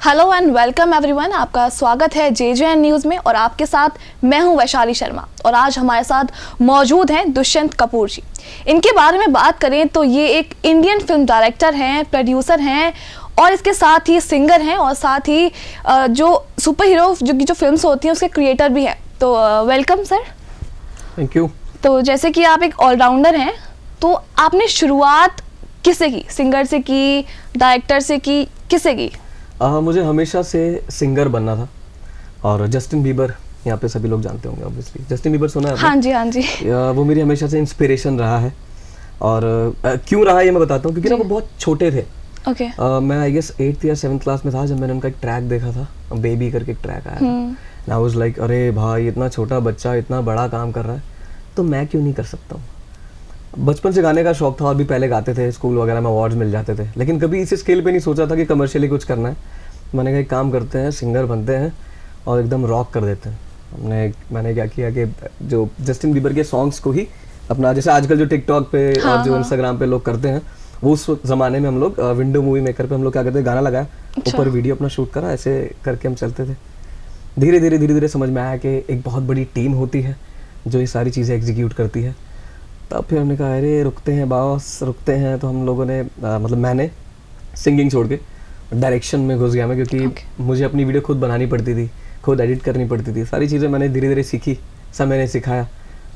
Hello and welcome everyone, आपका स्वागत है JJN न्यूज़ में और आपके साथ मैं हूं वैशाली शर्मा। और आज हमारे साथ मौजूद हैं दुष्यंत कपूर जी। इनके बारे में बात करें तो ये एक इंडियन फिल्म डायरेक्टर हैं, प्रोड्यूसर हैं और इसके साथ ही सिंगर हैं और साथ ही जो सुपर हीरो जो फिल्म्स होती हैं उसके क्रिएटर भी हैं। तो वेलकम सर। Thank you. तो जैसे कि आप एक ऑलराउंडर हैं, तो आपने शुरुआत किससे की? सिंगर से की, डायरेक्टर से की, किससे की? मुझे हमेशा से सिंगर बनना था और जस्टिन बीबर यहाँ पे सभी लोग जानते होंगे ऑब्वियसली। जस्टिन बीबर सुना है? हाँ जी हाँ जी। वो मेरी हमेशा से इंस्पिरेशन रहा है। और क्यों रहा ये मैं बताता हूँ, क्योंकि ना वो बहुत छोटे थे। ओके। मैं आई गेस 8th या 7th क्लास में था जब मैंने उनका एक ट्रैक देखा था, बेबी करके एक ट्रैक आया था। आई वाज लाइक, अरे भाई इतना छोटा बच्चा इतना बड़ा काम कर रहा है तो मैं क्यों नहीं कर सकता हूँ। बचपन से गाने का शौक था और भी पहले गाते थे, स्कूल वगैरह में अवार्ड्स मिल जाते थे, लेकिन कभी इस स्केल पे नहीं सोचा था कि कमर्शियली कुछ करना है। मैंने कहा एक काम करते हैं, सिंगर बनते हैं और एकदम रॉक कर देते हैं। मैंने क्या किया कि जो जस्टिन बीबर के सॉन्ग्स को ही अपना, जैसे आजकल जो टिकटॉक पे और जो इंस्टाग्राम पे लोग करते हैं, वो उस ज़माने में हम लोग विंडो मूवी मेकर पे हम लोग क्या करते, गाना लगाया, ऊपर वीडियो अपना शूट करा, ऐसे करके हम चलते थे। धीरे धीरे समझ में आया कि एक बहुत बड़ी टीम होती है जो ये सारी चीज़ें एग्जीक्यूट करती है। तब फिर हमने कहा अरे रुकते हैं बॉस, रुकते हैं। तो हम लोगों ने मतलब मैंने सिंगिंग छोड़ के डायरेक्शन में घुस गया मैं, क्योंकि मुझे अपनी वीडियो खुद बनानी पड़ती थी, खुद एडिट करनी पड़ती थी। सारी चीज़ें मैंने धीरे धीरे सीखी, सब मैंने सिखाया।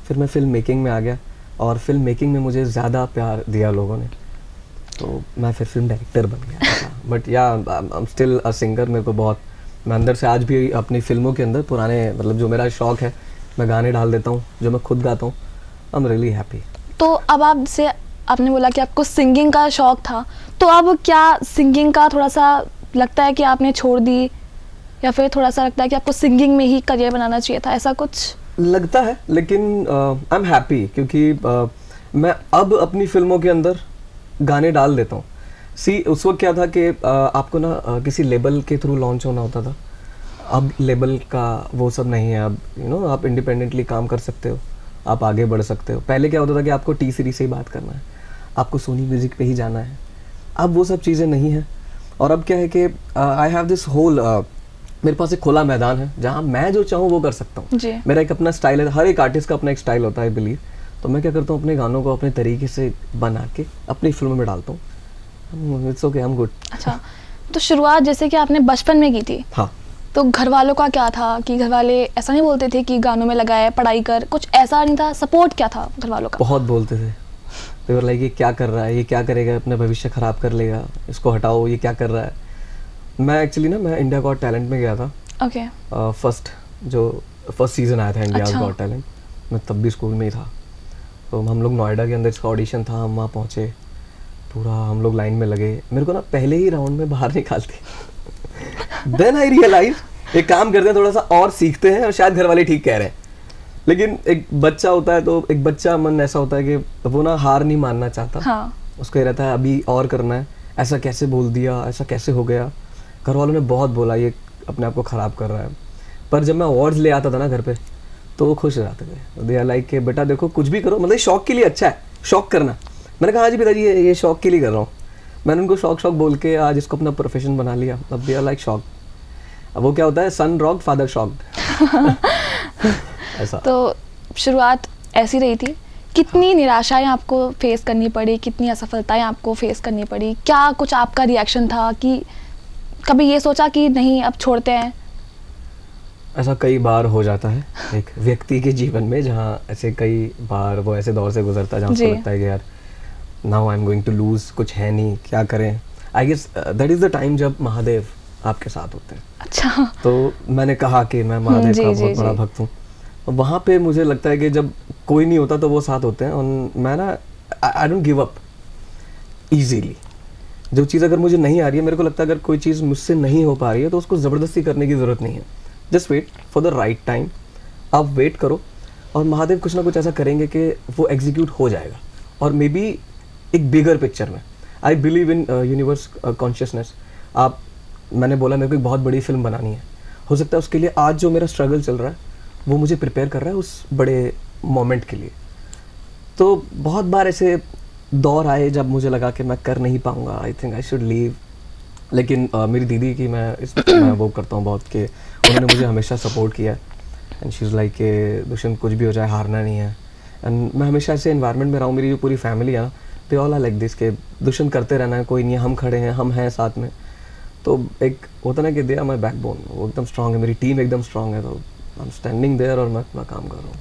फिर मैं फिल्म मेकिंग में आ गया और फिल्म मेकिंग में मुझे ज़्यादा प्यार दिया लोगों ने, तो मैं फिर फिल्म डायरेक्टर बन गया। बट या I am still a singer. मेरे को बहुत, मैं अंदर से आज भी अपनी फिल्मों के अंदर पुराने, मतलब जो मेरा शौक है, मैं गाने डाल देता हूँ जो मैं खुद गाता हूँ। I am really happy. तो अब आपने बोला कि आपको सिंगिंग का शौक था, तो अब क्या सिंगिंग का थोड़ा सा लगता है कि आपने छोड़ दी, या फिर थोड़ा सा लगता है कि आपको सिंगिंग में ही करियर बनाना चाहिए था, ऐसा कुछ लगता है? लेकिन आई एम हैप्पी, क्योंकि मैं अब अपनी फिल्मों के अंदर गाने डाल देता हूँ। उस वक्त क्या था कि आपको ना किसी लेबल के थ्रू लॉन्च होना होता था। अब लेबल का वो सब नहीं है। अब आप इंडिपेंडेंटली काम कर सकते हो, आप आगे बढ़ सकते हो। पहले क्या होता था कि आपको टी सीरीज से ही बात करना है, आपको सोनी म्यूजिक पे ही जाना है। अब वो सब चीज़ें नहीं हैं। और अब क्या है कि आई हैव दिस होल, मेरे पास एक खुला मैदान है जहाँ मैं जो चाहूँ वो कर सकता हूँ। मेरा एक अपना स्टाइल है, हर एक आर्टिस्ट का अपना एक स्टाइल होता है आई बिलीव। तो मैं क्या करता हूँ, अपने गानों को अपने तरीके से बना के अपनी फिल्मों में डालता हूँ। It's okay, I am good. अच्छा, तो शुरुआत जैसे कि आपने बचपन में की थी, हाँ, तो घर वालों का क्या था कि घर वाले ऐसा नहीं बोलते थे कि गानों में लगाए, पढ़ाई कर, कुछ ऐसा नहीं था? सपोर्ट क्या था घर वालों का? बहुत बोलते थे। they were like, ये क्या कर रहा है, ये क्या करेगा, अपना भविष्य खराब कर लेगा, इसको हटाओ, ये क्या कर रहा है। मैं एक्चुअली ना, मैं इंडिया गॉट टैलेंट में गया था। ओके। फर्स्ट सीजन आया था इंडिया गॉट टैलेंट, मैं तब भी स्कूल में ही था। तो हम लोग नोएडा के अंदर इसका ऑडिशन था, हम वहाँ पहुँचे, पूरा हम लोग लाइन में लगे। मेरे को ना पहले ही राउंड में बाहर निकाल दिया। देन आई रियलाइज एक काम करते हैं, थोड़ा सा और सीखते हैं, और शायद घर वाले ठीक कह रहे हैं। लेकिन एक बच्चा होता है, तो एक बच्चा मन ऐसा होता है कि वो ना हार नहीं मानना चाहता। हाँ। उसको ये रहता है अभी और करना है, ऐसा कैसे बोल दिया, ऐसा कैसे हो गया। घर वालों ने बहुत बोला ये अपने आप को ख़राब कर रहा है। पर जब मैं अवार्ड्स ले आता था ना घर पे, तो वो खुश रहते थे। दे आर लाइक कि बेटा देखो कुछ भी करो, मतलब शौक के लिए अच्छा है, शौक करना। मैंने कहा हाँ जी पिताजी, ये शौक के लिए कर रहा हूँ। मैंने उनको शौक बोल के आज इसको अपना प्रोफेशन बना लिया। अब दे आर लाइक शौक। अब वो क्या होता है, सन रॉक्ड फादर शॉक्ड। ऐसा। तो शुरुआत ऐसी रही थी। कितनी निराशाएं आपको फेस करनी पड़ी, कितनी असफलताएं आपको फेस करनी पड़ी? क्या कुछ आपका रिएक्शन था कि कभी ये सोचा कि नहीं अब छोड़ते हैं? ऐसा कई बार हो जाता है एक व्यक्ति के जीवन में, जहाँ ऐसे कई बार वो ऐसे दौर से गुजरता है जहाँ उसको लगता है कि यार now I am going to lose, कुछ है नहीं, क्या करें। I guess that is the time जब महादेव आपके साथ होते हैं। अच्छा। तो मैंने कहा कि मैं महादेव का बहुत बड़ा भक्त हूँ। वहाँ पे मुझे लगता है कि जब कोई नहीं होता तो वो साथ होते हैं। और मैं ना, I don't give up easily. जो चीज़ अगर मुझे नहीं आ रही है, मेरे को लगता है अगर कोई चीज़ मुझसे नहीं हो पा रही है तो उसको ज़बरदस्ती करने की ज़रूरत नहीं है। Just wait for the right time. आप वेट करो और महादेव कुछ ना कुछ ऐसा करेंगे कि वो एग्जीक्यूट हो जाएगा। और मे बी एक बिगर पिक्चर में, I believe in universe consciousness. मैंने बोला मेरे को एक बहुत बड़ी फिल्म बनानी है, हो सकता है उसके लिए आज जो मेरा स्ट्रगल चल रहा है वो मुझे प्रिपेयर कर रहा है उस बड़े मोमेंट के लिए। तो बहुत बार ऐसे दौर आए जब मुझे लगा कि मैं कर नहीं पाऊंगा, I think I should leave, लेकिन मेरी दीदी की मैं वो करता हूँ बहुत, कि उन्होंने मुझे हमेशा सपोर्ट किया एंड शी इज़ लाइक के दुष्यंत कुछ भी हो जाए हारना नहीं है। एंड मैं हमेशा ऐसे इन्वायरमेंट में रहा हूँ, मेरी जो पूरी फैमिली है ना, they all are like this, के दुष्यंत करते रहना है, कोई नहीं है, हम खड़े हैं, हम हैं साथ में। तो एक होता ना कि दे आर माई बैकबोन, वो एकदम स्ट्रांग है, मेरी टीम एकदम स्ट्रांग है, तो आई एम स्टैंडिंग देयर और मैं अपना काम कर रहा हूँ।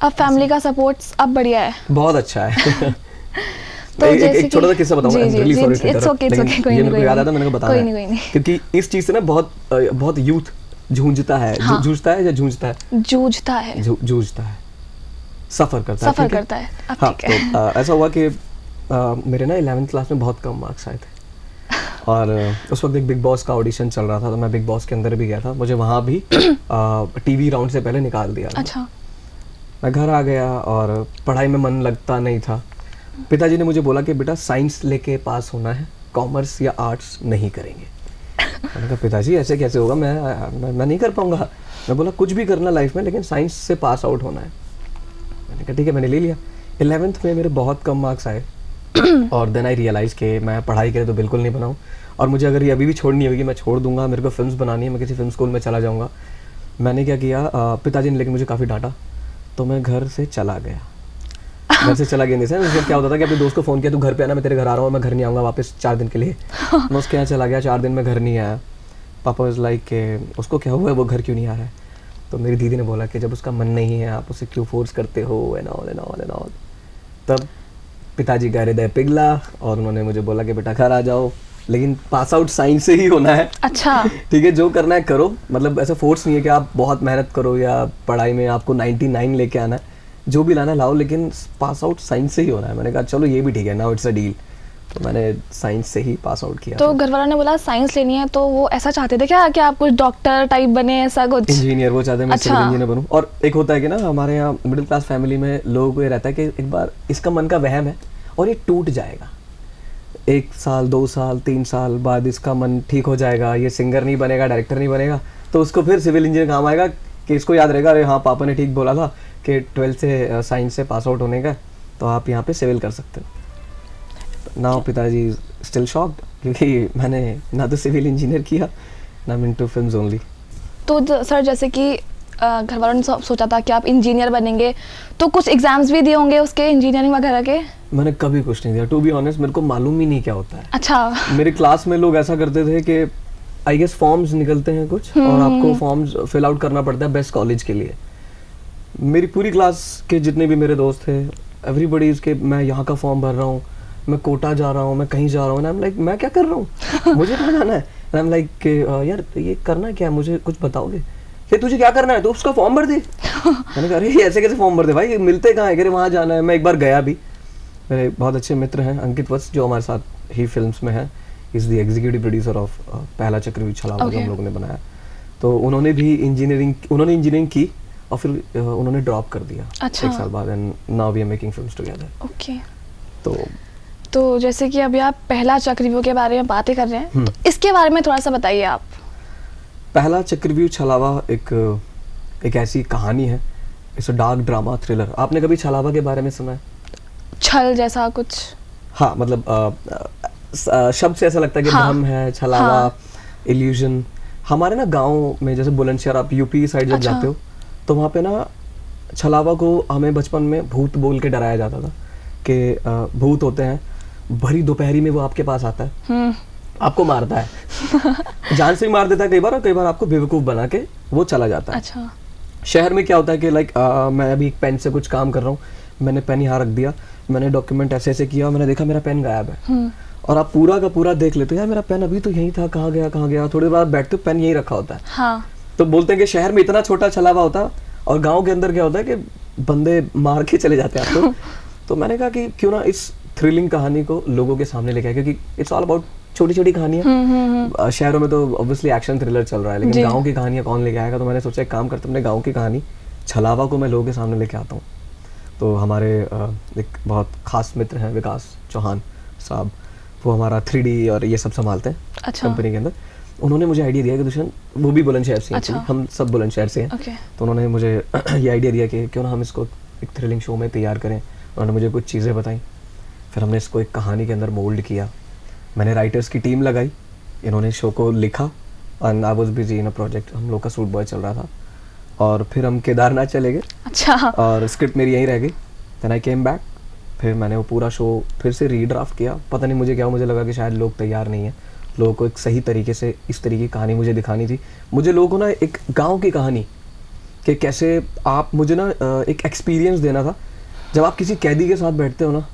अब फैमिली का सपोर्ट अब बढ़िया है, बहुत अच्छा है। तो एक छोटा सा किस्सा बताऊंगा, जी, really ji, sorry ji, to it's interrupt, okay, it's लेकिन okay, कोई ये नहीं, मेरे को याद आता, मैंने को बताना कोई है। नहीं, कोई नहीं। क्योंकि इस चीज से ना बहुत यूथ जूझता है, हाँ। जूझता है या जूझता है, जूझता है, जूझता है, सफर करता है, सफर ठीक है? करता है, अब हाँ, ठीक है। तो ऐसा हुआ कि मेरे ना 11th क्लास में बहुत कम मार्क्स आए थे, और उस वक्त एक बिग बॉस का ऑडिशन चल रहा था, तो मैं बिग बॉस के अंदर भी गया था, मुझे वहाँ भी टीवी राउंड से पहले निकाल दिया था। अच्छा, मैं घर आ गया और पढ़ाई में मन लगता नहीं था। पिताजी ने मुझे बोला कि बेटा साइंस लेके पास होना है, कॉमर्स या आर्ट्स नहीं करेंगे। मैंने कहा पिताजी ऐसे कैसे होगा, मैं नहीं कर पाऊंगा। मैं बोला कुछ भी करना लाइफ में, लेकिन साइंस से पास आउट होना है। मैंने कहा ठीक है, मैंने ले लिया। 11th में मेरे बहुत कम मार्क्स आए और देन आई रियलाइज़ कि मैं पढ़ाई के लिए तो बिल्कुल नहीं बनाऊँ, और मुझे अगर ये अभी भी छोड़नी होगी मैं छोड़ दूंगा, मेरे को फिल्म्स बनानी है, मैं किसी फिल्म स्कूल में चला जाऊँगा। मैंने क्या किया, पिताजी ने लेकिन मुझे काफ़ी डांटा, तो मैं घर से चला गया। घर से चला गया नहीं सर, उसमें क्या होता था कि अपने दोस्त को फ़ोन किया, तू घर पे आना, मैं तेरे घर आ रहा हूँ, मैं घर नहीं आऊँगा वापस 4 दिन के लिए। मैं उसके यहाँ चला गया, 4 दिन में घर नहीं आया। पापा वाज लाइक के उसको क्या हुआ है, वो घर क्यों नहीं आ रहा है? तो मेरी दीदी ने बोला कि जब उसका मन नहीं है आप उसे क्यों फोर्स करते हो, and all and all and all. तब पिताजी का हृदय पिघला और उन्होंने मुझे बोला कि बेटा घर आ जाओ, लेकिन पास आउट साइंस से ही होना है। अच्छा, ठीक है, जो करना है करो, मतलब ऐसा फोर्स नहीं है कि आप बहुत मेहनत करो या पढ़ाई में आपको 99 लेके आना है, जो भी लाना लाओ, लेकिन पास आउट साइंस से ही होना है। मैंने कहा चलो ये भी ठीक है, नाउ इट्स अ डील। तो मैंने साइंस से ही पास आउट किया। तो घर वालों ने बोला साइंस लेनी है, तो वो ऐसा चाहते थे क्या कि आप कुछ डॉक्टर टाइप बने, ऐसा कुछ? इंजीनियर, वो चाहते हैं मैं अच्छा। सिविल इंजीनियर बनूं। और एक होता है कि ना हमारे यहाँ मिडिल क्लास फैमिली में लोगों को ये रहता है कि एक बार इसका मन का वहम है और ये टूट जाएगा, 1 साल 2 साल 3 साल बाद इसका मन ठीक हो जाएगा, ये सिंगर नहीं बनेगा, डायरेक्टर नहीं बनेगा, तो उसको फिर सिविल इंजीनियर काम आएगा, कि इसको याद रहेगा अरे हाँ पापा ने ठीक बोला था कि 12th से साइंस से पास आउट होने का, तो आप यहाँ पे सिविल कर सकते हो। नाउ पिताजी स्टिल शॉक्ड, क्योंकि मैंने ना तो सिविल इंजीनियर किया ना मैं इनटू फिल्म्स ओनली। तो सर जैसे कि घर वालों ने सोचा था कि आप इंजीनियर बनेंगे, तो कुछ एग्जाम्स भी दिए होंगे उसके, इंजीनियरिंग वगैरह के? मैंने कभी कुछ नहीं दिया, टू बी ऑनेस्ट, मेरे को मालूम ही नहीं क्या होता है। अच्छा, मेरे क्लास में लोग ऐसा करते थे कि आई गेस फॉर्म्स निकलते हैं कुछ और आपको फॉर्म्स फिल आउट करना पड़ता है बेस्ट कॉलेज के लिए। मेरी पूरी क्लास के जितने भी मेरे दोस्त थे, एवरीबडी इसके, मैं यहाँ का फॉर्म भर रहा हूँ, मैं कोटा जा रहा हूँ, मैं कहीं जा रहा हूँ, आई एम लाइक मैं क्या कर रहा हूँ, मुझे कहाँ जाना है? आई एम लाइक यार ये करना क्या है, मुझे कुछ बताओगे? ये तुझे क्या करना है, तो उसका फॉर्म भर दे। मैंने कहा अरे ऐसे कैसे फॉर्म भर दे भाई, मिलते कहाँ है? कह रहे वहाँ जाना है। मैं एक बार गया भी, मेरे बहुत अच्छे मित्र हैं अंकित वत्स, जो हमारे साथ ही फिल्म्स में है, is the executive producer of पहला चक्रव्यूह छलावा जो हम लोगों ने बनाया। तो उन्होंने भी इंजीनियरिंग की और फिर उन्होंने ड्रॉप कर दिया। अच्छा। 1 साल बाद, and now we are making films together. Okay. तो जैसे कि अभी आप पहला चक्रव्यूह के बारे में बातें कर रहे हैं, तो इसके बारे में थोड़ा सा बताइए आप। पहला चक्रव्यूह छलावा एक ऐसी कहानी है, it's a dark drama thriller. आपने कभी छलावा के बारे में सुना है? छल जैसा कुछ? हाँ, मतलब शब्द से ऐसा लगता है कि हाँ, भ्रम है, छलावा, इल्यूजन। हमारे ना गांव में जैसे बुलंदशहर, आप यूपी साइड जब अच्छा। जाते हो तो वहाँ पे ना छलावा को हमें बचपन में भूत बोल के डराया जाता था कि भूत होते हैं, भरी दोपहरी में वो आपके पास आता है, आपको मारता है, जान से भी मार देता है कई बार, और कई बार आपको बेवकूफ़ बना के वो चला जाता है। अच्छा। शहर में क्या होता है कि लाइक मैं अभी एक पेन से कुछ काम कर रहा हूँ, मैंने पेन यहाँ रख दिया, मैंने डॉक्यूमेंट ऐसे ऐसे किया, मैंने देखा मेरा पेन गायब है, और आप पूरा का पूरा देख लेते हो, यार मेरा पेन अभी तो यहीं था, कहाँ गया, थोड़ी बार बैठते हो पेन यहीं रखा होता है। हाँ। तो बोलते हैं कि शहर में इतना छोटा छलावा होता है और गांव के अंदर क्या होता है कि बंदे मार के चले जाते हैं आपको। तो मैंने कहा कि क्यों ना इस थ्रिलिंग कहानी को लोगों के सामने लेके आए, क्योंकि इट्स ऑल अबाउट छोटी छोटी कहानियां। शहरों में तो ऑब्वियसली एक्शन थ्रिलर चल रहा है, लेकिन गांव की कहानियां कौन लेके आएगा? तो मैंने सोचा एक काम करते, अपने गांव की कहानी छलावा को मैं लोगों के सामने लेके आता हूँ। तो हमारे एक बहुत खास मित्र हैं विकास चौहान साहब, वो हमारा 3D और ये सब संभालते हैं कंपनी के अंदर। उन्होंने मुझे आइडिया दिया कि दुष्यंत, वो भी बुलंदशहर से हैं, हम सब बुलंदशहर से हैं। तो उन्होंने मुझे ये आइडिया दिया कि क्यों ना हम इसको एक थ्रिलिंग शो में तैयार करें। उन्होंने मुझे कुछ चीज़ें बताई, फिर हमने इसको एक कहानी के अंदर मोल्ड किया। मैंने राइटर्स की टीम लगाई इन्होंने शो को लिखा and I was busy in a project, हम लोग का सूट बॉय चल रहा था, और फिर हम केदारनाथ चले गए अच्छा। और स्क्रिप्ट मेरी यहीं रह गई। देन आई केम बैक, फिर मैंने वो पूरा शो फिर से रीड्राफ्ट किया। पता नहीं मुझे क्या, मुझे लगा कि शायद लोग तैयार नहीं है, लोगों को एक सही तरीके से इस तरीके की कहानी मुझे दिखानी थी। मुझे लोगों को ना एक गांव की कहानी कि कैसे आप, मुझे ना एक एक्सपीरियंस देना था। जब आप किसी कैदी के साथ बैठते हो ना,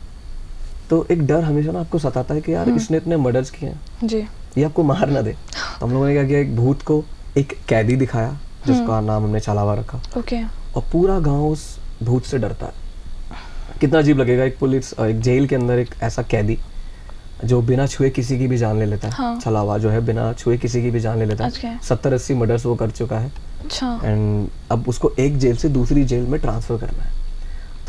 तो एक डर हमेशा ना आपको सताता है कि यार इसने इतने मर्डर्स किए हैं जी। ये आपको मार ना दे। तो हम लोगों ने क्या किया, एक भूत को एक कैदी दिखाया जिसका नाम हमने छलावा रखा, ओके। और पूरा गांव उस भूत से डरता है। कितना अजीब लगेगा, एक जेल के अंदर एक ऐसा कैदी जो बिना छुए किसी की भी जान ले लेता है। हाँ। छलावा जो है बिना छुए किसी की भी जान ले लेता अच्छा। है। 70-80 मर्डर्स वो कर चुका है, अच्छा। एंड अब उसको एक जेल से दूसरी जेल में ट्रांसफर करना है।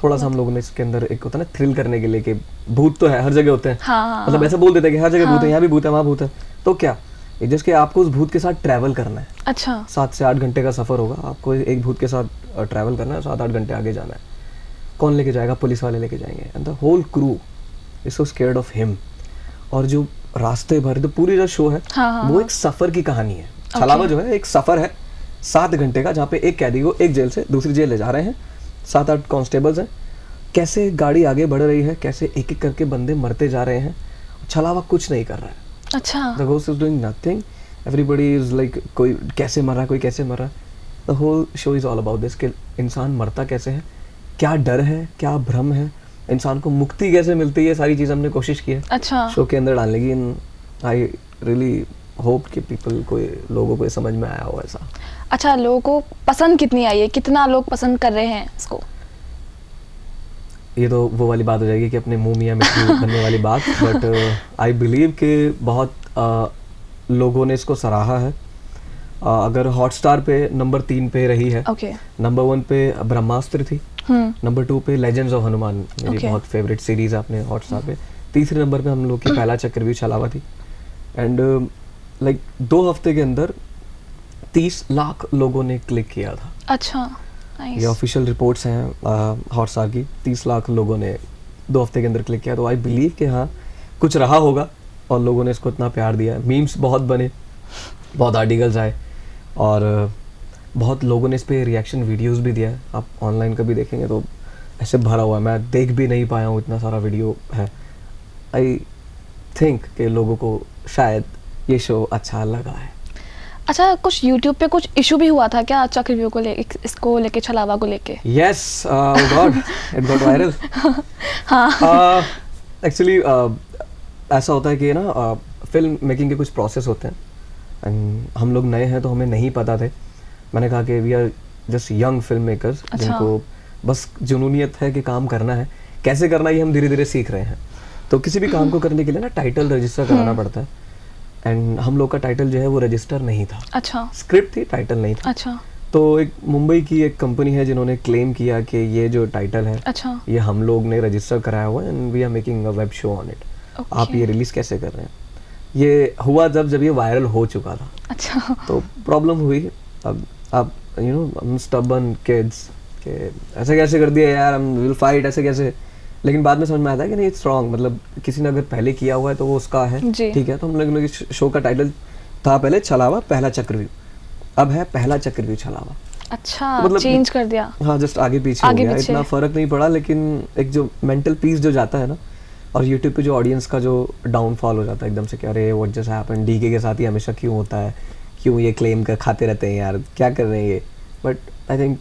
थोड़ा सा हम लोगों ने इसके अंदर एक होता है ना थ्रिल करने के लिए कि भूत तो है, हर जगह होते हैं। हाँ, मतलब ऐसा बोल देते हैं कि हर जगह भूत है, हाँ। यहाँ भी भूत है, वहाँ भूत है। तो क्या जिसके आपको उस भूत के साथ ट्रैवल करना है। अच्छा। 7 से 8 घंटे का सफर होगा, आपको एक भूत के साथ ट्रैवल करना है, 7-8 घंटे आगे जाना है। कौन लेके जाएगा? पुलिस वाले लेके जाएंगे, and the whole crew is so scared of him. और जो रास्ते भर, तो पूरी जो शो है वो एक सफर की कहानी है। छलावा जो है एक सफर है 7 घंटे का, जहाँ पे एक कैदी को एक जेल से दूसरी जेल ले जा रहे हैं। 7-8 कांस्टेबल्स हैं, कैसे गाड़ी आगे बढ़ रही है, कैसे एक एक करके बंदे मरते जा रहे हैं। छलावा कुछ नहीं कर रहा है, अच्छा। The ghost is doing nothing, everybody is like कोई कैसे मर रहा है, कोई कैसे मर रहा है। The whole show is all about this कि इंसान मरता कैसे है, क्या डर है, क्या भ्रम है, इंसान को मुक्ति कैसे मिलती है, सारी चीज़ हमने कोशिश की है अच्छा। शो के अंदर डालने की। आई रियली होप कि पीपल को, लोगों को ये समझ में आया हो ऐसा। अच्छा, लोगों को पसंद कितनी आई है, कितना लोग पसंद कर रहे हैं इसको? ये तो वो वाली बात हो जाएगी कि अपने मुंह मियाँ मिट्टी बनने वाली बात, बट आई बिलीव कि बहुत लोगों ने इसको सराहा है। अगर हॉटस्टार पे नंबर 3 पे रही है, ओके। नंबर 1 पे ब्रह्मास्त्र थी, नंबर 2 पे लेजेंड्स ऑफ हनुमान, मेरी बहुत फेवरेट सीरीज है अपने हॉटस्टार पे। तीसरे नंबर पे हम लोग की पहला चक्रव्यूह छलावा थी। एंड लाइक 2 हफ्ते के अंदर 30 लाख लोगों ने क्लिक किया था। अच्छा, नाइस। ये ऑफिशियल रिपोर्ट्स हैं हॉटस्टार की, 30 लाख लोगों ने 2 हफ्ते के अंदर क्लिक किया। तो आई बिलीव कि हाँ कुछ रहा होगा और लोगों ने इसको इतना प्यार दिया। मीम्स बहुत बने, बहुत आर्टिकल्स आए, और बहुत लोगों ने इस पे रिएक्शन वीडियोस भी दिया है। आप ऑनलाइन कभी देखेंगे तो ऐसे भरा हुआ है, मैं देख भी नहीं पाया हूँ, इतना सारा वीडियो है। आई थिंक कि लोगों को शायद ये शो अच्छा लगा है। अच्छा, कुछ YouTube पे कुछ इशू भी हुआ था क्या चक्रव्यूह को इसको लेके, छलावा को लेके? Yes God, it got viral. हाँ। एक्चुअली ऐसा होता है कि ना फिल्म मेकिंग के कुछ प्रोसेस होते हैं, एंड हम लोग नए हैं तो हमें नहीं पता थे। मैंने कहा कि we are just young film makers, जिनको बस जुनूनियत है कि काम करना है, कैसे करना है ये हम धीरे धीरे सीख रहे हैं। तो किसी भी काम को करने के लिए ना टाइटल रजिस्टर कराना पड़ता है, एंड हम लोग का टाइटल जो है वो रजिस्टर नहीं था। अच्छा। स्क्रिप्ट थी, टाइटल नहीं था। अच्छा। तो एक मुंबई की एक कंपनी है जिन्होंने क्लेम किया कि ये जो टाइटल है, अच्छा, ये हम लोग ने रजिस्टर कराया हुआ है, and we are making a web show on it. आप ये रिलीज कैसे कर रहे हैं? ये हुआ जब ये वायरल हो चुका था। अच्छा। तो प्रॉब्लम हुई। अब यू नो हम स्टबर्न किड्स के ऐसे कैसे कर दिया यार, हम विल फाइट, ऐसे कैसे। लेकिन बाद में समझ में आता है कि नहीं, इट्स रॉन्ग। मतलब किसी ने अगर पहले किया हुआ है तो वो उसका है, ठीक है। तो हम लोग शो का टाइटल था पहले छलावा पहला चक्रव्यूह, अब है पहला चक्रव्यूह छलावा। अच्छा, मतलब चेंज कर दिया। हाँ, जस्ट आगे पीछे हो गया, इतना फर्क नहीं पड़ा। लेकिन एक जो मेंटल पीस जो जाता है ना, और यूट्यूब पे जो ऑडियंस का जो डाउनफॉल हो जाता है एकदम से कि अरे व्हाट जस्ट हैपेंड, डीके के साथ ही हमेशा क्यों होता है, क्यों ये क्लेम कर खाते रहते हैं यार, क्या कर रहे हैं ये। बट आई थिंक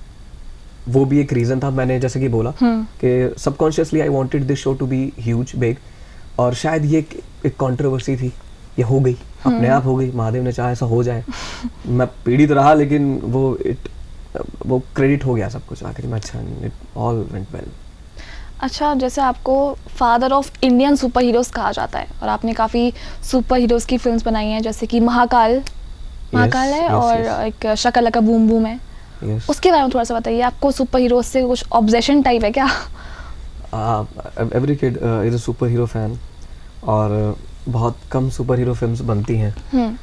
वो भी एक रीज़न था। मैंने जैसे कि बोला कि subconsciously I wanted this show to be huge big, और शायद ये एक कंट्रोवर्सी थी, ये हो गई अपने आप, हो गई, महादेव ने चाहा ऐसा हो जाए। मैं पीड़ित रहा, लेकिन वो क्रेडिट हो गया सब कुछ आखिर में। अच्छा, इट ऑल वेंट वेल। अच्छा, जैसे आपको father of Indian super heroes कहा जाता है, और आपने काफ़ी सुपर हीरोज़ की फिल्म्स बनाई हैं, जैसे कि महाकाल है, और एक शकलका बूम बूम है। उसके बारे में थोड़ा सा बताइए। आपको सुपर हीरोज से कुछ ऑब्सेशन टाइप है क्या? Every kid is a super hero fan, और बहुत कम सुपर हीरो फिल्म्स बनती हैं,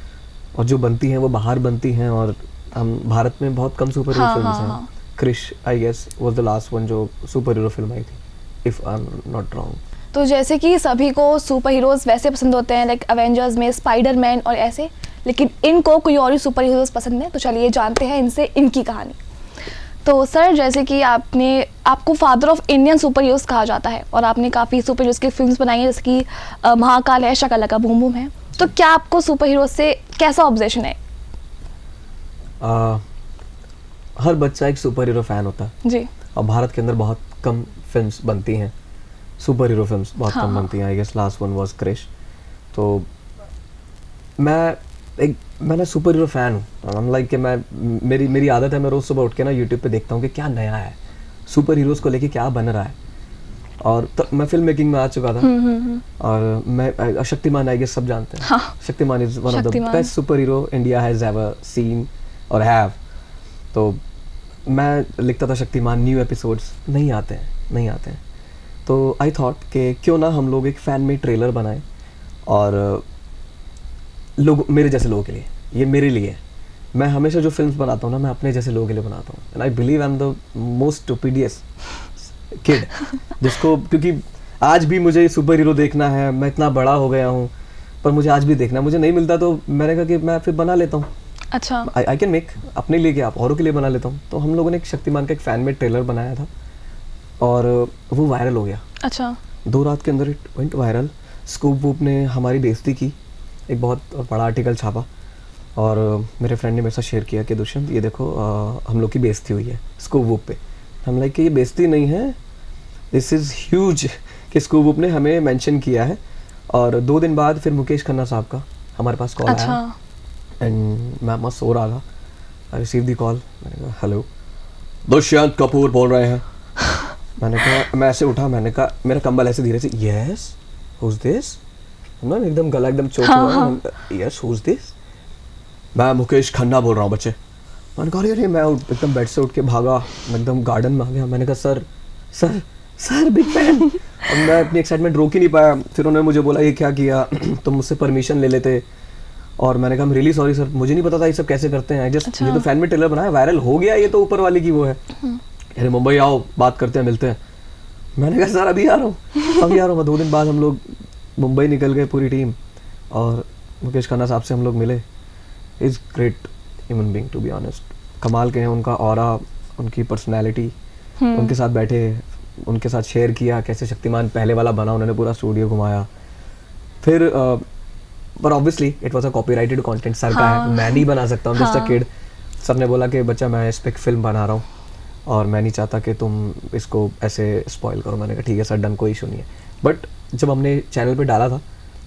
और जो बनती हैं वो बाहर बनती हैं, और हम भारत में बहुत कम सुपर हीरो फिल्म्स हैं। Krrish I guess was the last one जो सुपर हीरो फिल्म आई थी, if I am not wrong. तो जैसे कि सभी को सुपर हीरोज़ वैसे पसंद होते हैं, लाइक अवेंजर्स में स्पाइडरमैन और ऐसे, लेकिन इनको कोई और ही सुपर हीरोज़ पसंद है। तो चलिए जानते हैं इनसे इनकी कहानी। तो सर, जैसे कि आपको father of Indian super heroes कहा जाता है और आपने काफ़ी सुपर हीरोज़ की फिल्म्स बनाई हैं, जैसे कि महाकाल है, शाका लाका बूम बूम है। तो क्या आपको सुपर हीरोज़ से कैसा ऑब्जेक्शन है? हर बच्चा एक सुपर हीरो फैन होता है जी। और भारत के अंदर बहुत कम फिल्म्स बनती हैं, सुपर हीरो फिल्म्स बहुत हाँ, कम बनती हैं। I guess last one was Krrish. तो मैं ना सुपर हीरो फैन हूँ। I'm like कि मेरी आदत है, मैं रोज़ सुबह उठ के ना यूट्यूब पे देखता हूँ कि क्या नया है, सुपर हीरोज़ को लेके क्या बन रहा है। और तो मैं फिल्म मेकिंग में आ चुका था और मैं शक्तिमान आई गेस सब जानते हैं। हाँ। Shaktimaan is one of the best super hero India has ever seen और हैव। तो मैं लिखता था शक्तिमान, न्यू एपिसोड्स नहीं आते हैं। तो आई थॉट कि क्यों ना हम लोग एक फ़ैन मेड ट्रेलर बनाएं और लोग मेरे जैसे लोगों के लिए, ये मेरे लिए है। मैं हमेशा जो फिल्म्स बनाता हूँ ना, मैं अपने जैसे लोगों के लिए बनाता हूँ। And I believe I am the most stupidious kid जिसको, क्योंकि आज भी मुझे सुपर हीरो देखना है। मैं इतना बड़ा हो गया हूँ पर मुझे आज भी देखना है। मुझे नहीं मिलता तो मैंने कहा कि मैं फिर बना लेता हूँ। अच्छा। आई कैन मेक, अपने लिए क्या, औरों के लिए बना लेता हूँ। तो हम लोगों ने एक शक्तिमान का एक फ़ैन मेड ट्रेलर बनाया था और वो वायरल हो गया। अच्छा। 2 रात के अंदर it went viral. Scoop whoop ने हमारी बेइज्जती की, एक बहुत बड़ा आर्टिकल छापा और मेरे फ्रेंड ने मेरे साथ शेयर किया कि दुष्यंत ये देखो हम लोग की बेइज्जती हुई है स्कूप वूप पे। हम लाइक कि ये बेइज्जती नहीं है, दिस इज़ ह्यूज कि स्कूप वूप ने हमें मेंशन किया है। और 2 दिन बाद फिर मुकेश खन्ना साहब का हमारे पास कॉल आया एंड मैं मस्त सो रहा था। आई रिसीव दी कॉल, मैंने कहा हेलो दुष्यंत कपूर बोल रहे हैं। मैंने कहा, मैं ऐसे उठा, मैंने कहा, मेरा कंबल ऐसे धीरे से, यस हुज दिस, ना एकदम गला एकदम चोट हुआ। यस हुज दिस, मैं मुकेश खन्ना बोल रहा हूँ बच्चे। मैंने कहा अरे मैं एकदम बेड से उठ के भागा, मैं एकदम गार्डन में आ गया। मैंने कहा sir sir sir big fan. और मैं अपनी एक्साइटमेंट रोक ही नहीं पाया। फिर उन्होंने मुझे बोला ये क्या किया, तुम मुझसे परमिशन ले लेते। और मैंने कहा रियली सॉरी सर, मुझे नहीं पता था ये सब कैसे करते हैं। जस्ट ये तो फैन में ट्रेलर बनाया, वायरल हो गया, ये तो ऊपर वाले की वो है। अरे मुंबई आओ, बात करते हैं, मिलते हैं। मैंने कहा सर अभी आ रहा हूँ, अभी आ रहा हूँ। 2 दिन बाद हम लोग मुंबई निकल गए पूरी टीम और मुकेश खन्ना साहब से हम लोग मिले। Is great human being to be honest. कमाल के हैं, उनका ऑरा, उनकी पर्सनैलिटी, उनके साथ बैठे, उनके साथ शेयर किया कैसे शक्तिमान पहले वाला बना। उन्होंने पूरा स्टूडियो घुमाया। फिर पर obviously it was a copyrighted content, sir का है, मैं नहीं बना सकता हूँ, जस्ट अ किड। सर ने बोला कि बच्चा मैं इस पे एक फिल्म बना रहा हूँ और मैं नहीं चाहता कि तुम इसको ऐसे स्पॉइल करो। मैंने कहा ठीक है सर, डन, कोई इशू नहीं है। बट जब हमने चैनल पे डाला था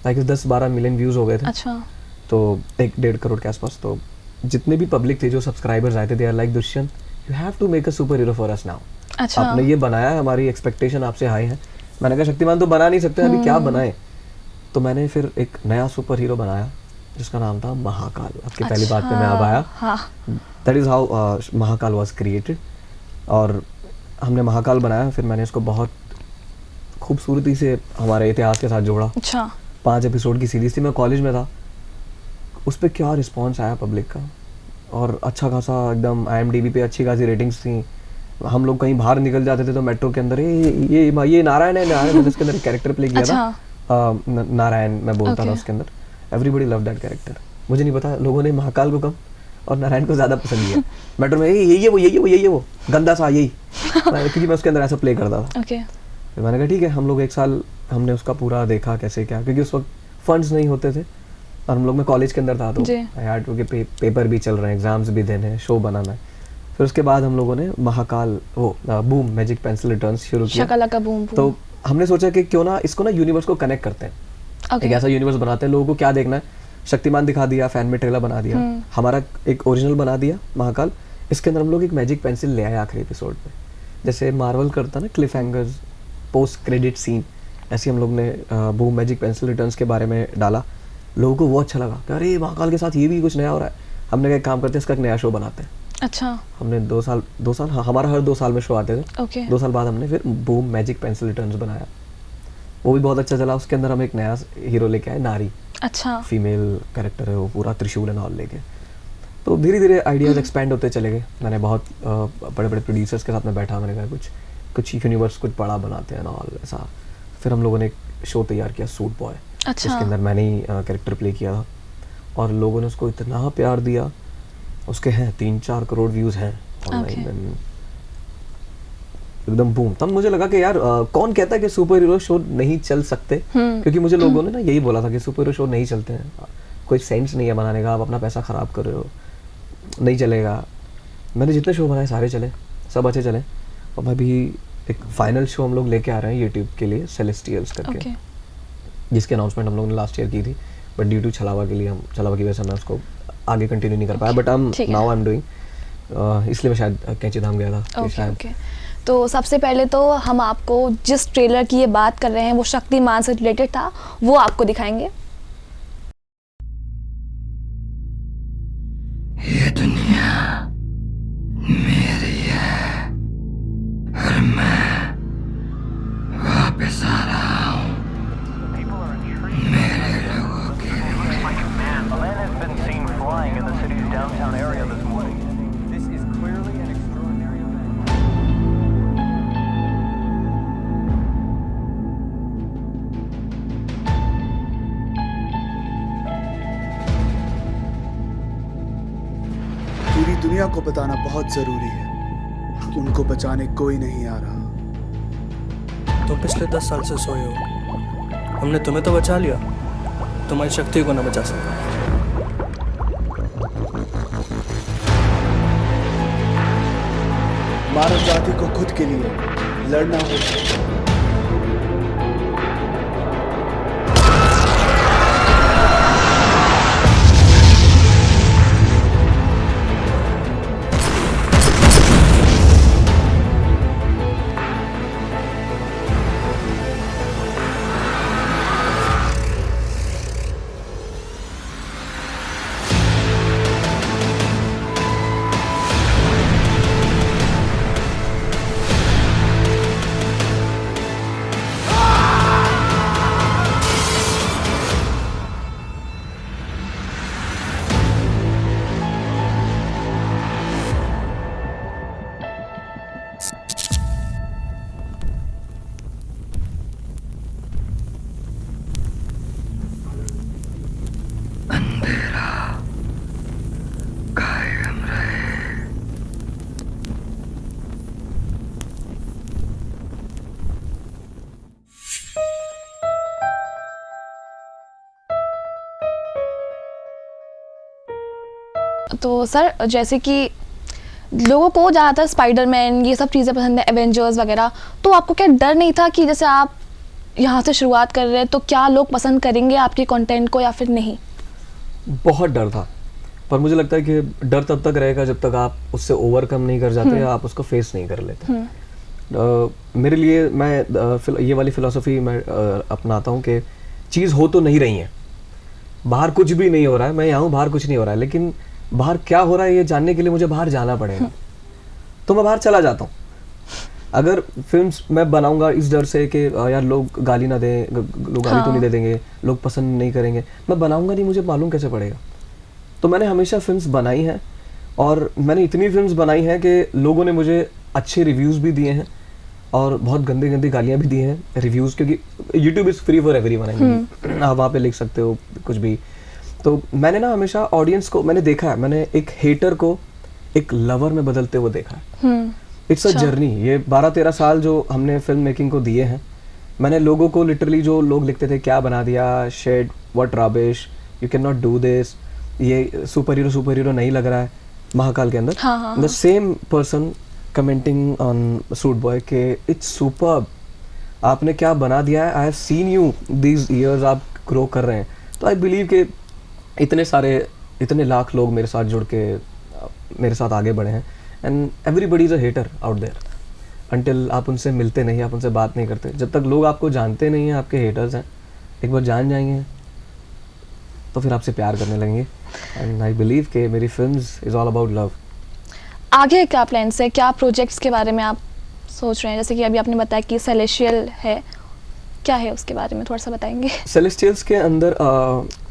लाइक 10-12 मिलियन व्यूज़ हो गए थे। अच्छा। तो 1-1.5 करोड़ के आसपास। तो जितने भी पब्लिक थे, जो सब्सक्राइबर्स आए थे, they are like Dushyant you have to make a super hero for us now. अच्छा। आपने ये बनाया है, हमारी एक्सपेक्टेशन आपसे हाई है। मैंने कहा शक्तिमान तो बना नहीं सकते, अभी क्या बनाए। तो मैंने फिर एक नया सुपर हीरो बनाया जिसका नाम था महाकाल। आपकी पहली बात पे मैं अब आया। That is how Mahakal was created. और हमने महाकाल बनाया, फिर मैंने इसको बहुत खूबसूरती से हमारे इतिहास के साथ जोड़ा। अच्छा। 5 एपिसोड की सीरीज थी, मैं कॉलेज में था। उस पर क्या रिस्पॉन्स आया पब्लिक का, और अच्छा खासा एकदम IMDb पे अच्छी खासी रेटिंग्स थी। हम लोग कहीं बाहर निकल जाते थे तो मेट्रो के अंदर ये नारायण है, नारायण। मैंने इसके अंदर एक कैरेक्टर प्ले किया था, नारायण मैं बोलता था उसके अंदर। Everybody love that character. मुझे नहीं पता लोगों ने महाकाल को कम और नारायण को ज़्यादा पसंद किया। मेट्रो में यही वो गंदा सा यही, क्योंकि मैं उसके अंदर ऐसा प्ले करता था। फिर मैंने कहा ठीक है, हम लोग 1 साल हमने उसका पूरा देखा कैसे क्या, क्योंकि उस वक्त फंड्स नहीं होते थे और हम लोग, मैं कॉलेज के अंदर था तो यार क्योंकि पेपर भी चल रहे हैं, एग्जाम्स भी देने हैं, शो बनाना है। फिर उसके बाद हम लोगों ने Mahakal boom magic pencil returns शुरू किया। शाका बूम बूम। तो हमने सोचा कि क्यों ना इसको ना यूनिवर्स को कनेक्ट करते हैं। एक ऐसा यूनिवर्स बनाते हैं, लोगों को क्या देखना है। शक्तिमान दिखा दिया, फैन में ट्रेलर बना दिया, हमारा एक ओरिजिनल बना दिया महाकाल। इसके अंदर हम लोग एक मैजिक पेंसिल ले आए आखिरी एपिसोड में, जैसे मार्वल करता ना cliffhangers, post credit scene, ऐसे हम लोग ने बूम मैजिक पेंसिल रिटर्न्स के बारे में डाला। लोगों को वो अच्छा लगा कि अरे महाकाल के साथ ये भी कुछ नया हो रहा है। हमने क्या काम करते हैं, इसका एक नया शो बनाते हैं। अच्छा। हमने 2 साल हाँ, हमारा हर 2 साल में शो आते थे। 2 साल बाद हमने फिर बूम मैजिक पेंसिल रिटर्न्स बनाया, वो भी बहुत अच्छा चला। उसके अंदर हम एक नया हीरो लेके आए, नारी। अच्छा। फीमेल कैरेक्टर है वो, पूरा त्रिशूल एंड ऑल लेके। तो धीरे धीरे आइडियाज एक्सपेंड होते चले गए। मैंने बहुत बड़े बड़े प्रोड्यूसर्स के साथ में बैठा, मैंने कहा कुछ यूनिवर्स कुछ बड़ा बनाते हैं ना ऑल ऐसा। फिर हम लोगों ने एक शो तैयार किया सूट बॉय, अच्छा। जिसके अंदर मैंने ही कैरेक्टर प्ले किया था और लोगों ने उसको इतना प्यार दिया, उसके हैं 3-4 करोड़ व्यूज़ हैं ऑनलाइन, एकदम बूम। तब मुझे लगा कि यार कौन कहता है कि सुपर हीरो शो नहीं चल सकते, क्योंकि मुझे लोगों ने ना यही बोला था कि सुपर हीरो शो नहीं चलते हैं, कोई सेंस नहीं है बनाने का, आप अपना पैसा ख़राब कर रहे हो, नहीं चलेगा। मैंने जितने शो बनाए सारे चले, सब अच्छे चले। और अभी एक फाइनल शो हम लोग लेके आ रहे हैं यूट्यूब के लिए, सेलेस्टियल्स करके, जिसकी अनाउंसमेंट हम लोगों ने लास्ट ईयर की थी, बट ड्यू टू छलावा की वजह से मैं उसको आगे कंटिन्यू नहीं कर पाया, but now I am doing, इसलिए मैं शायद कैंची धाम गया था कि शायद। तो सबसे पहले तो हम आपको जिस ट्रेलर की ये बात कर रहे हैं वो शक्तिमान से रिलेटेड था, वो आपको दिखाएंगे। ये दुनिया मेरी है और मैं वापस आ रहा हूँ मेरे लोगों के लिए। A man has been seen flying in the city's downtown area this morning. This is clearly an extraordinary event. पूरी दुनिया को बताना बहुत जरूरी है कि उनको बचाने कोई नहीं आ रहा। तुम पिछले 10 साल से सोए हो, हमने तुम्हें तो बचा लिया, तुम्हारी शक्ति को ना बचा सका। मानव जाति को खुद के लिए लड़ना होगा। कायम रहे। तो सर जैसे कि लोगों को ज़्यादातर स्पाइडरमैन ये सब चीज़ें पसंद है, एवेंजर्स वगैरह, तो आपको क्या डर नहीं था कि जैसे आप यहाँ से शुरुआत कर रहे हैं तो क्या लोग पसंद करेंगे आपके कंटेंट को या फिर नहीं? बहुत डर था, पर मुझे लगता है कि डर तब तक रहेगा जब तक आप उससे ओवरकम नहीं कर जाते या आप उसको फेस नहीं कर लेते। मेरे लिए मैं ये वाली फिलॉसफी मैं अपनाता हूँ कि चीज़ हो तो नहीं रही है, बाहर कुछ भी नहीं हो रहा है, मैं यहाँ हूँ, बाहर कुछ नहीं हो रहा है, लेकिन बाहर क्या हो रहा है ये जानने के लिए मुझे बाहर जाना पड़ेगा, तो मैं बाहर चला जाता हूँ। अगर फिल्म्स मैं बनाऊंगा इस डर से कि यार लोग गाली ना दें, लोग गाली तो नहीं दे देंगे, लोग पसंद नहीं करेंगे, मैं बनाऊंगा नहीं, मुझे मालूम कैसे पड़ेगा। तो मैंने हमेशा फिल्म्स बनाई हैं और मैंने इतनी फिल्म्स बनाई हैं कि लोगों ने मुझे अच्छे रिव्यूज़ भी दिए हैं और बहुत गंदी गंदी गालियाँ भी दी हैं रिव्यूज़, क्योंकि YouTube is free for everyone, आप वहाँ पे लिख सकते हो कुछ भी। तो मैंने ना हमेशा ऑडियंस को मैंने देखा है, मैंने एक हेटर को एक लवर में बदलते हुए देखा है। इट्स अ जर्नी, ये 12-13 साल जो हमने फिल्म मेकिंग को दिए हैं, मैंने लोगों को लिटरली, जो लोग लिखते थे क्या बना दिया, shade, what rubbish, you can not do this, ये सुपर हीरो नहीं लग रहा है महाकाल के अंदर, the same person commenting on suit boy के इट्स सुपर्ब, आपने क्या बना दिया है, I have seen you these years, आप ग्रो कर रहे हैं। तो आई बिलीव कि इतने लाख लोग मेरे साथ जुड़ के मेरे साथ आगे बढ़े हैं, and everybody is a hater out there until आप उनसे मिलते नहीं, आप उनसे बात नहीं करते। जब तक लोग आपको जानते नहीं हैं, आपके हेटर्स हैं, एक बार जान जाएंगे तो फिर आपसे प्यार करने लगेंगे। एंड आई बिलीव कि मेरी films is all about love. आगे क्या प्लान्स है, क्या प्रोजेक्ट्स के बारे में आप सोच रहे हैं? जैसे कि अभी आपने बताया कि सेलेस्टियल है, क्या है उसके बारे में थोड़ा सा बताएंगे? सेलेस्टियल्स के अंदर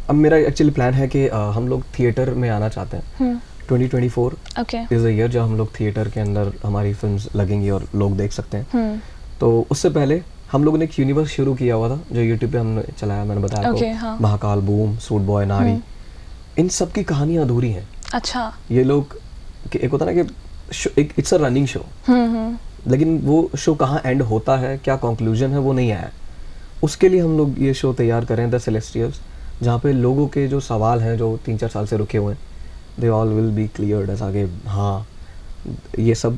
अब मेरा एक्चुअली प्लान है कि हम लोग थिएटर में आना चाहते हैं। 2024 इज़ अ ईयर जब हम लोग थिएटर के अंदर हमारी फिल्म्स लगेंगी और लोग देख सकते हैं। तो उससे पहले हम लोगों ने एक यूनिवर्स शुरू किया हुआ था जो यूट्यूब पे हमने चलाया, मैंने बताया Okay, आपको, हाँ। महाकाल, बूम, सूट बॉय, नारी, इन सब की कहानियाँ अधूरी हैं। अच्छा। ये लोग एक होता ना कि एक इट्स अ रनिंग शो, लेकिन वो शो कहाँ एंड होता है, क्या कंक्लूजन है, वो नहीं आया। उसके लिए हम लोग ये शो तैयार करें, द सेलेस्टियल्स, जहाँ पे लोगों के जो सवाल हैं जो 3-4 साल से रुके हुए हैं, they all will be cleared as आगे। हाँ, ये सब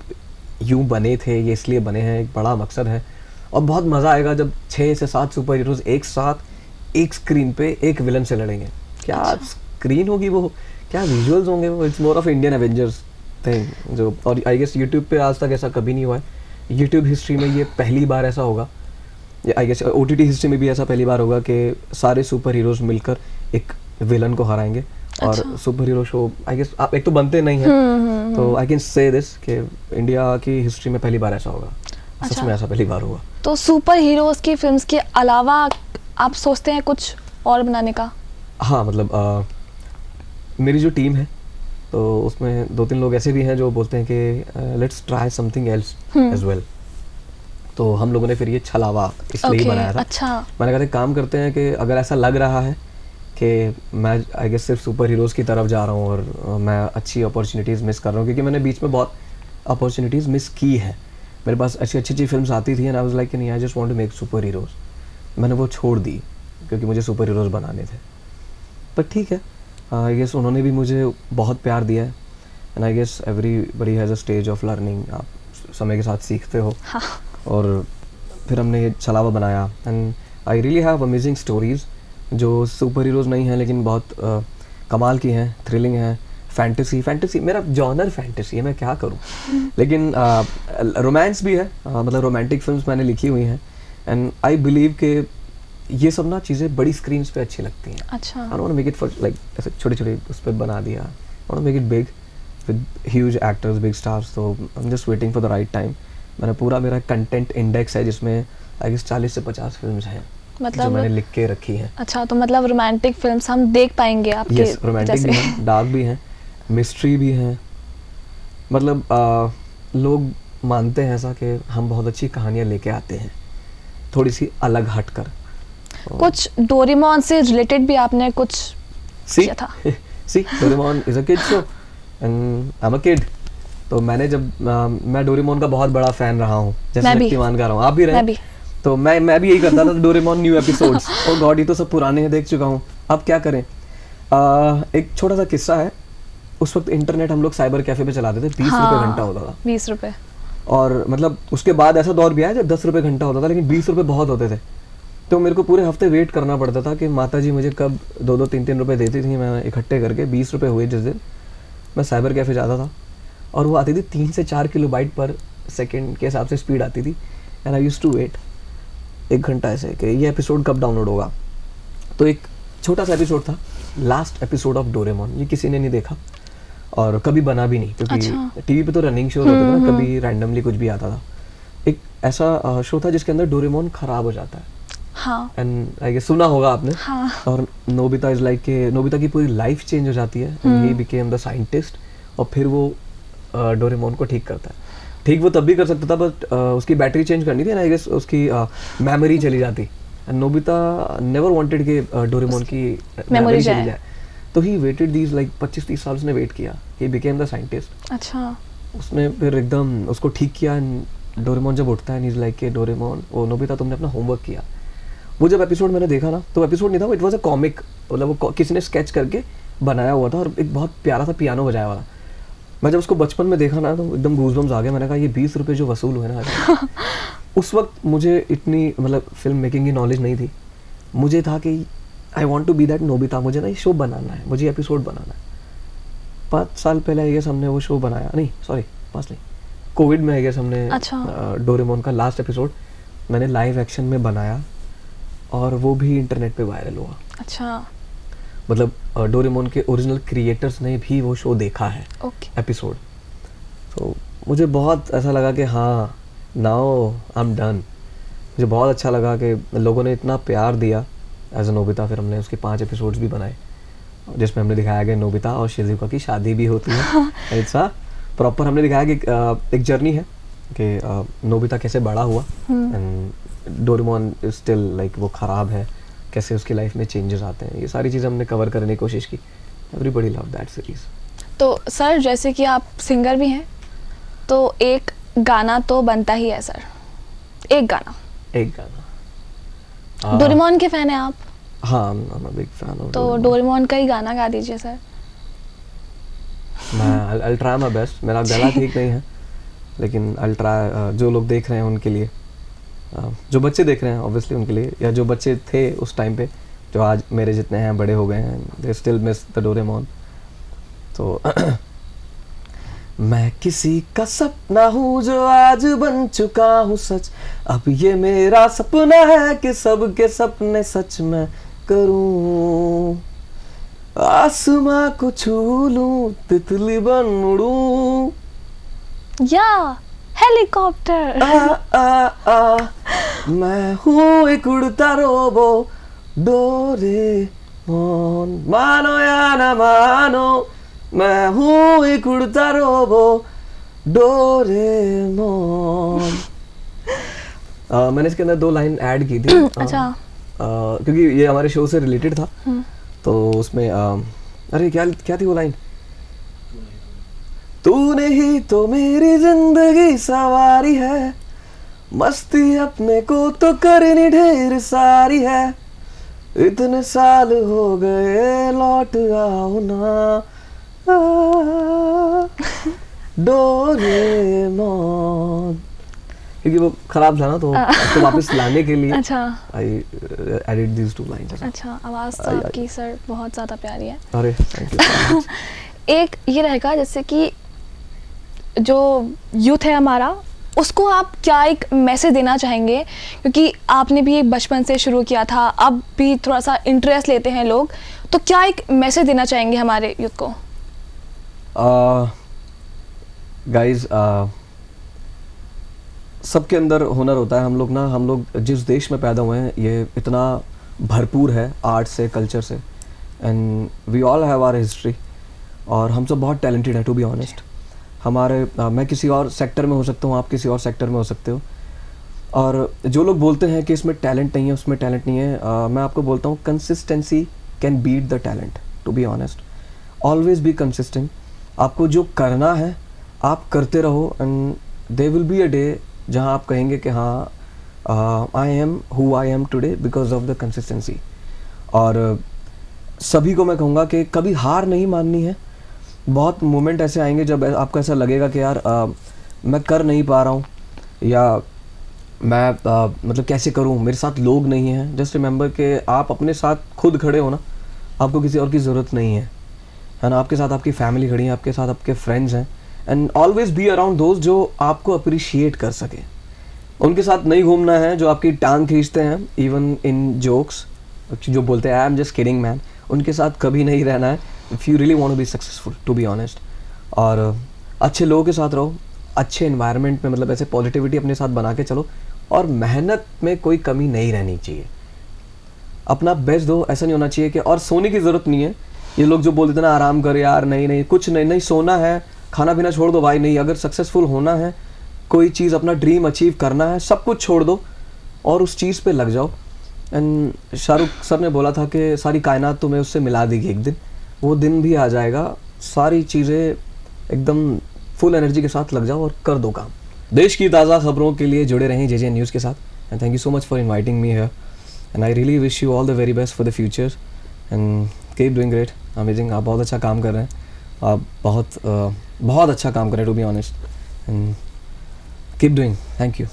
यूं बने थे, ये इसलिए बने हैं, एक बड़ा मकसद है। और बहुत मज़ा आएगा जब 6 से 7 सुपर हीरोज़ एक साथ एक स्क्रीन पे एक विलन से लड़ेंगे। क्या स्क्रीन होगी वो, क्या विजुअल्स होंगे वो। It's more of Indian Avengers thing जो, और आई गेस यूट्यूब पे आज तक ऐसा कभी नहीं हुआ है। यूट्यूब हिस्ट्री में ये पहली बार ऐसा होगा, आई गेस OTT हिस्ट्री में भी ऐसा पहली बार होगा कि सारे सुपर हीरोज़ मिलकर एक विलन को हराएंगे। और super hero show I guess आप एक तो बनते नहीं हैं, तो आई कैन से दिस कि इंडिया की हिस्ट्री में पहली बार ऐसा होगा। सच में ऐसा पहली बार हुआ। तो सुपर हीरोज की फिल्म्स के अलावा आप सोचते हैं कुछ और बनाने का? हाँ, मतलब मेरी जो टीम है तो उसमें 2-3 लोग ऐसे भी हैं जो बोलते हैं कि let's try something else as well. तो हम लोगों ने फिर ये छलावा इसलिए Okay, बनाया था। अच्छा। मैंने कहा था काम करते हैं कि अगर ऐसा लग रहा है कि मैं आई गेस सिर्फ सुपर हीरोज़ की तरफ जा रहा हूँ और मैं अच्छी अपॉर्चुनिटीज़ मिस कर रहा हूँ, क्योंकि मैंने बीच में बहुत अपॉर्चुनिटीज़ मिस की हैं। मेरे पास अच्छी अच्छी फिल्म्स आती थी एंड आई वाज लाइक नहीं, I just want to make super heroes. मैंने वो छोड़ दी क्योंकि मुझे सुपर हीरोज़ बनाने थे। पर ठीक है, आई गेस उन्होंने भी मुझे बहुत प्यार दिया है and I guess everybody has a stage of learning. आप समय के साथ सीखते हो। हाँ। और फिर हमने ये छलावा बनाया and I really have amazing stories जो सुपर हीरोज़ नहीं हैं लेकिन बहुत कमाल की हैं, थ्रिलिंग हैं। फैंटेसी मेरा जॉनर फैंटेसी है, मैं क्या करूं। लेकिन रोमांस भी है, मतलब रोमांटिक फिल्म्स मैंने लिखी हुई हैं एंड आई बिलीव कि ये सब ना चीज़ें बड़ी स्क्रीन्स पे अच्छी लगती हैं। अच्छा। I want to make it for like ऐसे छोटे-छोटे उस पे बना दिया। I want to make it big with huge actors, big stars. तो I am just waiting for the right time. मैंने पूरा मेरा कंटेंट इंडेक्स है जिसमें आई गेस 40 से 50 फिल्म्स हैं जो मैंने लिख के रखी हैं। अच्छा, तो मतलब रोमांटिक फिल्म्स हम देख पाएंगे आपके? यस, रोमांटिक भी हैं, डार्क भी हैं, मिस्ट्री भी हैं। मतलब लोग मानते हैं ऐसा कि हम बहुत अच्छी कहानियाँ लेके आते हैं, थोड़ी सी अलग हटकर। कुछ डोरेमोन से रिलेटेड भी आपने कुछ किया था? See Doraemon is a kid show and I am a kid. तो मैंने जब मैं डोरेमोन का बहुत बड़ा फैन रहा हूँ, जैसे शक्तिमान का रहा हूँ, आप भी रहे। मैं भी। तो मैं भी यही करता था। डोरेमोन न्यू एपिसोड्स, ओह गॉड, ये तो सब पुराने हैं, देख चुका हूँ, अब क्या करें। एक छोटा सा किस्सा है। उस वक्त इंटरनेट हम लोग साइबर कैफे पे चलाते थे, 20 रुपए घंटा होता था। 20 रुपए। और मतलब उसके बाद ऐसा दौर भी आया जब 10 रुपए घंटा होता था, लेकिन 20 रुपए बहुत होते थे। तो मेरे को पूरे हफ्ते वेट करना पड़ता था कि माता जी मुझे कब 2-2, 3-3 रुपए देती थी। मैं इकट्ठे करके 20 रुपए हुए जिस दिन मैं साइबर कैफे जाता था, और वो आती थी 3 से 4 किलोबाइट पर सेकंड के हिसाब से स्पीड आती थी। And I used to wait 1 घंटा ऐसे कि ये एपिसोड कब डाउनलोड होगा। तो एक छोटा सा एपिसोड था, लास्ट एपिसोड ऑफ डोरेमोन। ये किसी ने नहीं देखा और कभी बना भी नहीं, क्योंकि टीवी पे तो रनिंग शो होते थे ना, कभी रैंडमली कुछ भी आता था। एक ऐसा शो था जिसके अंदर डोरेमोन खराब हो जाता है। हाँ। एंड आई गेस सुना होगा आपने। हाँ। और नोबिता इज लाइक के नोबिता की पूरी लाइफ चेंज हो जाती है and he became the scientist. और फिर वो डोरेमोन को ठीक करता है। ठीक वो तब भी कर सकता था, बट उसकी बैटरी चेंज करनी थी ना, आई गेस उसकी मेमोरी चली जाती। एंड नोबिता नेवर वांटेड कि डोरेमोन की मेमोरी चली जाए। तो ही वेटेड दीज लाइक 25-30 साल उसने वेट किया। He became the scientist. अच्छा। उसने फिर एकदम उसको ठीक किया एंड डोरेमोन जब उठता है, इज लाइक के डोरेमोन, ओ नोबिता तुमने अपना होमवर्क किया। वो जब एपिसोड मैंने देखा ना, तो एपिसोड नहीं था वो, इट वाज अ कॉमिक। मतलब वो किसी ने स्केच करके बनाया हुआ था और एक बहुत प्यारा सा पियानो बजाया हुआ था। मैं जब उसको बचपन में देखा ना तो एकदम गूज़बम्स आ गए। मैंने कहा ये 20 रुपए जो वसूल हुए ना उस वक्त मुझे इतनी मतलब फिल्म मेकिंग की नॉलेज नहीं थी। मुझे था कि I want to be that Nobita, मुझे ना ये शो बनाना है, मुझे एपिसोड बनाना है। 5 साल पहले आई गेस हमने वो शो बनाया, नहीं सॉरी 5 नहीं, कोविड में आई गेस हमने डोरेमोन का लास्ट एपिसोड मैंने लाइव एक्शन में बनाया और वो भी इंटरनेट पे वायरल हुआ। अच्छा। मतलब डोरेमोन के ओरिजिनल क्रिएटर्स ने भी वो शो देखा है, एपिसोड। तो मुझे बहुत ऐसा लगा कि हाँ नाउ आई एम डन। मुझे बहुत अच्छा लगा कि लोगों ने इतना प्यार दिया एज अ नोबिता। फिर हमने उसके 5 एपिसोड्स भी बनाए जिसमें हमने दिखाया कि नोबिता और शिजुका की शादी भी होती है। ऐसा प्रॉपर हमने दिखाया कि एक जर्नी है कि नोबिता कैसे बड़ा हुआ and Doraemon is still like वो ख़राब है, कैसे उसकी लाइफ में चेंजेस आते हैं, ये सारी चीज़ें हमने कवर करने की कोशिश की. Everybody love that series. तो सर जैसे कि आप सिंगर भी हैं, तो एक गाना तो बनता ही है सर, एक गाना. डोरेमोन के फैन हैं आप? हाँ, I'm a big fan of तो Doraemon. डोरेमोन का ही गाना गा दीजिए सर. मैं I'll try my best. मेरा गला ठीक नहीं है, लेकिन I'll try. जो लोग देख रहे हैं उनके लिए, जो बच्चे देख रहे हैं ऑब्वियसली उनके लिए, या जो बच्चे थे उस टाइम पे जो आज मेरे जितने हैं, बड़े हो गए हैं, they still miss the Doraemon. तो मैं किसी का सपना हूँ जो आज बन चुका हूँ सच, अब ये मेरा सपना है कि सबके सपने सच मैं करूँ, आसमां को छू लूं, तितली बन उड़ूं, या हेलीकॉप्टर. मैं हूँ एक उड़ता रोबो डोरेमोन, मानो या ना मानो, मैं हूँ एक उड़ता रोबो डोरेमोन. मैंने इसके अंदर 2 लाइन ऐड की थी. अच्छा. क्योंकि ये हमारे शो से रिलेटेड था. तो उसमें अरे क्या थी वो लाइन? तूने ही तो मेरी जिंदगी सवारी है, मस्ती अपने को तो करनी ढेर सारी है, इतने साल हो गए लौट आओ ना डोरेमोन. क्योंकि वो खराब था ना, तो उसको वापस लाने के लिए अच्छा. I added these 2 lines. अच्छा, आवाज़ तो आपकी सर बहुत ज़्यादा प्यारी है. अरे थैंक यू. एक ये रहेगा जैसे कि जो यूथ है हमारा, उसको आप क्या एक मैसेज देना चाहेंगे, क्योंकि आपने भी एक बचपन से शुरू किया था, अब भी थोड़ा सा इंटरेस्ट लेते हैं लोग, तो क्या एक मैसेज देना चाहेंगे हमारे यूथ को? गाइज, सबके अंदर हुनर होता है. हम लोग जिस देश में पैदा हुए हैं ये इतना भरपूर है आर्ट से, कल्चर से, and we all have our history, और हम सब बहुत टैलेंटेड हैं टू बी ऑनेस्ट. मैं किसी और सेक्टर में हो सकता हूँ, आप किसी और सेक्टर में हो सकते हो, और जो लोग बोलते हैं कि इसमें टैलेंट नहीं है, उसमें टैलेंट नहीं है, मैं आपको बोलता हूँ consistency can beat the talent. To be honest, always be consistent. आपको जो करना है आप करते रहो, and there will be a day जहाँ आप कहेंगे कि हाँ, I am who I am today because of the consistency. और सभी को मैं कहूँगा कि कभी हार नहीं माननी है. बहुत मोमेंट ऐसे आएंगे जब आपको ऐसा लगेगा कि यार मैं कर नहीं पा रहा हूँ, या मैं मतलब कैसे करूँ, मेरे साथ लोग नहीं हैं. जस्ट रिमेंबर कि आप अपने साथ खुद खड़े हो ना, आपको किसी और की ज़रूरत नहीं है ना. आपके साथ आपकी फैमिली खड़ी है, आपके साथ आपके फ्रेंड्स हैं, एंड ऑलवेज बी अराउंड दोस्त जो आपको अप्रिशिएट कर सके. उनके साथ नहीं घूमना है जो आपकी टांग खींचते हैं, इवन इन जोक्स, जो बोलते हैं I am just kidding man. उनके साथ कभी नहीं रहना है if you really want to be successful, to be honest. और अच्छे लोगों के साथ रहो, अच्छे एनवायरनमेंट में, मतलब ऐसे पॉजिटिविटी अपने साथ बना के चलो, और मेहनत में कोई कमी नहीं रहनी चाहिए. अपना बेस्ट दो, ऐसा नहीं होना चाहिए कि और सोने की ज़रूरत नहीं है. ये लोग जो बोलते थे ना आराम कर यार, नहीं कुछ नहीं, सोना है, खाना पीना छोड़ दो भाई. नहीं, अगर सक्सेसफुल होना है, कोई चीज़ अपना ड्रीम अचीव करना है, सब कुछ छोड़ दो और उस चीज़ पे लग जाओ. एंड शाहरुख सर ने बोला था कि सारी कायनात तुम्हें उससे मिला देगी एक दिन. वो दिन भी आ जाएगा. सारी चीज़ें एकदम फुल एनर्जी के साथ लग जाओ और कर दो काम. देश की ताज़ा खबरों के लिए जुड़े रहें JJ न्यूज़ के साथ. And thank you so much for inviting me here, and I really wish you all the very best for the future, and keep doing great. Amazing. आप बहुत अच्छा काम कर रहे हैं, आप बहुत अच्छा काम कर रहे हैं, to be honest, and keep doing. Thank you.